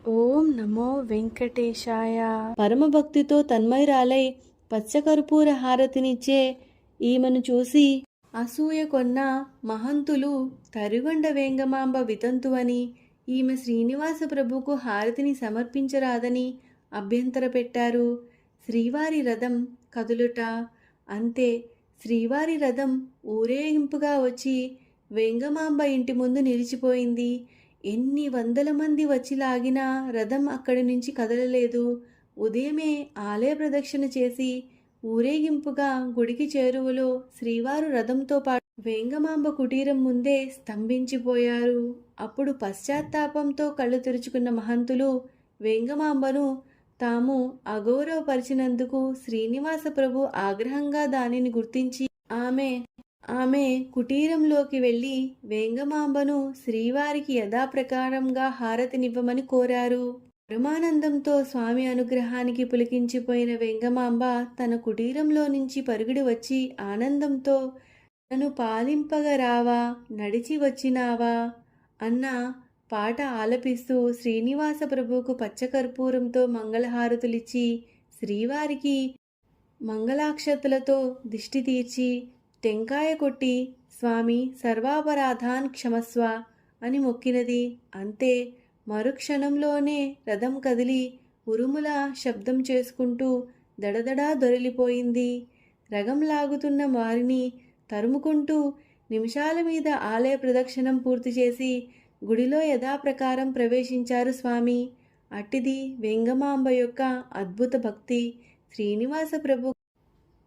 ఓం నమో వెంకటేశాయ. పరమభక్తితో తన్మయురాలై పచ్చకర్పూర హారతినిచ్చే ఈమెను చూసి అసూయ కొన్న మహంతులు తరిగొండ వేంగమాంబ వితంతువని, ఈమె శ్రీనివాస ప్రభుకు హారతిని సమర్పించరాదని అభ్యంతర పెట్టారు. శ్రీవారి రథం కదులుట అంతే. శ్రీవారి రథం ఊరేగింపుగా వచ్చి వేంగమాంబ ఇంటి ముందు నిలిచిపోయింది. ఎన్ని వందల మంది వచ్చి లాగినా రథం అక్కడి నుంచి కదలలేదు. ఉదయమే ఆలయ ప్రదక్షిణ చేసి ఊరేగింపుగా గుడికి చేరువలో శ్రీవారు రథంతో పాటు వేంగమాంబ కుటీరం ముందే స్తంభించిపోయారు. అప్పుడు పశ్చాత్తాపంతో కళ్ళు తెరుచుకున్న మహంతులు వేంగమాంబను తాము అగౌరవపరిచినందుకు శ్రీనివాస ప్రభు ఆగ్రహంగా దానిని గుర్తించి ఆమె కుటీరంలోకి వెళ్ళి వేంగమాంబను శ్రీవారికి యథాప్రకారంగా హారతినివ్వమని కోరారు. పరమానందంతో స్వామి అనుగ్రహానికి పులికించిపోయిన వేంగమాంబ తన కుటీరంలో నుంచి పరుగుడి వచ్చి ఆనందంతో నన్ను పాలింపగరావా, నడిచి వచ్చినావా అన్న పాట ఆలపిస్తూ శ్రీనివాస ప్రభువుకు పచ్చకర్పూరంతో మంగళహారతులిచ్చి శ్రీవారికి మంగళాక్షతలతో దిష్టి తీర్చి టెంకాయ కొట్టి స్వామి సర్వాపరాధాన్ క్షమస్వ అని మొక్కినది. అంతే. మరుక్షణంలోనే రథం కదిలి ఉరుముల శబ్దం చేసుకుంటూ దడదడా దొరిలిపోయింది. రగం లాగుతున్న వారిని తరుముకుంటూ నిమిషాల మీద ఆలయ ప్రదక్షిణం పూర్తి చేసి గుడిలో యథాప్రకారం ప్రవేశించారు స్వామి. అట్టిది వేంగమాంబ యొక్క అద్భుత భక్తి, శ్రీనివాస ప్రభు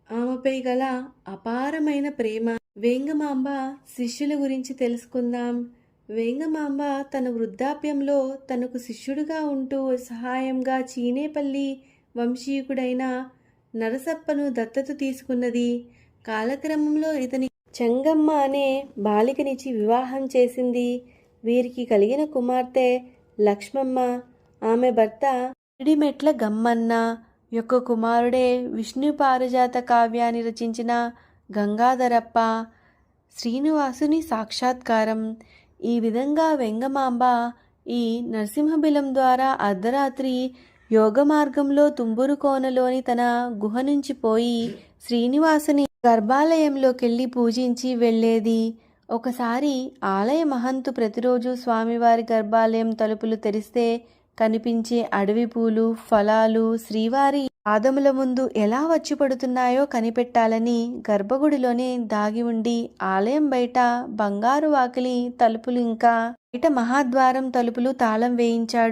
ఆమెపై గల అపారమైన ప్రేమ. వేంగమాంబ శిష్యుల గురించి తెలుసుకుందాం. వేంగమాంబ తన వృద్ధాప్యంలో తనకు శిష్యుడిగా ఉంటూ సహాయంగా చీనేపల్లి వంశీయుడైన నరసప్పను దత్తత తీసుకున్నది. కాలక్రమంలో ఇతని చెంగమ్మ అనే బాలికనిచ్చి వివాహం చేసింది. వీరికి కలిగిన కుమార్తె లక్ష్మమ్మ. ఆమె భర్త ఇడిమెట్ల గమ్మన్న యొక్క కుమారుడే విష్ణు పారిజాత కావ్యాన్ని రచించిన గంగాధరప్ప. శ్రీనివాసుని సాక్షాత్కారం. ఈ విధంగా వెంగమాంబ ఈ నరసింహబిలం ద్వారా అర్ధరాత్రి యోగ మార్గంలో తుంబురు కోనలోని తన గుహ నుంచి పోయి శ్రీనివాసుని గర్భాలయంలోకెళ్ళి పూజించి వెళ్ళేది. ఒకసారి ఆలయ మహంతు ప్రతిరోజు స్వామివారి గర్భాలయం తలుపులు తెరిస్తే కనిపించే అడవి పూలు, ఫలాలు శ్రీవారి పాదముల ముందు ఎలా వచ్చి పడుతున్నాయో కనిపెట్టాలని గర్భగుడిలోనే దాగి ఉండి ఆలయం బయట బంగారు వాకిలి తలుపులు ఇంకా బయట మహాద్వారం తలుపులు తాళం వేయించాడు.